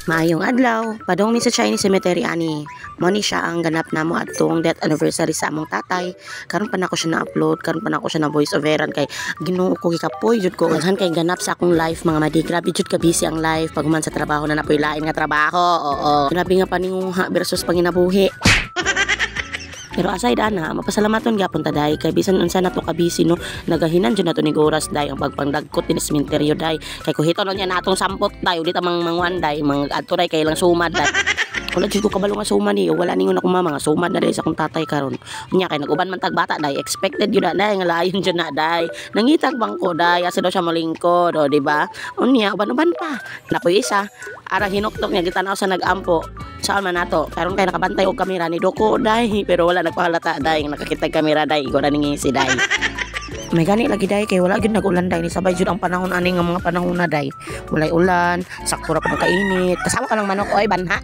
Maayong adlaw, padong mi sa Chinese cemetery ani. Mo ni siya ang ganap namo adtong death anniversary sa among tatay. Karon pa nako siya na-upload, karon pa nako siya na voice overan kay Ginoo ko gikapoy jud ko. Daghan kay ganap sa akong life mga madi. Grabe jud ka busy ang life pag man sa trabaho na napoy lain nga trabaho. Oo. Grabe nga paninguha versus panginabuhi. Pero aside ana, mapasalamaton gyapon ta day kay bisan unsa nato ka busy no, nagahinan jud nato ni oras day ang pagpangdagkot din sa sementeryo day. Kay kuhiton niya natong sampot day ulit amang mangwan day, mga adto day kay lang sumad day. Wala jud ko kabalo nga sumad ni, wala ningon ako mama nga sumad na day sa akong tatay karon. Unya kay naguban man tag bata day, expected jud na day nga layon jud na day. Nangitag bangko day, asa daw siya malingkod, o di ba? Unya uban-uban pa. Napoy isa, ara hinuktok niya gitanaw sa nagampo. Saan man nato, karon kay nakabantay og kamera ni Doko day, pero wala nagpahalata day, nakakitag kamera day, igora ningi si day. May gani lagi day kay wala gyud nag-ulan day, ni sabay jud ang panahon ani nga mga panahon na day. Walay ulan, sakto ra pa kainit. Kasama ka ng manok oy banha.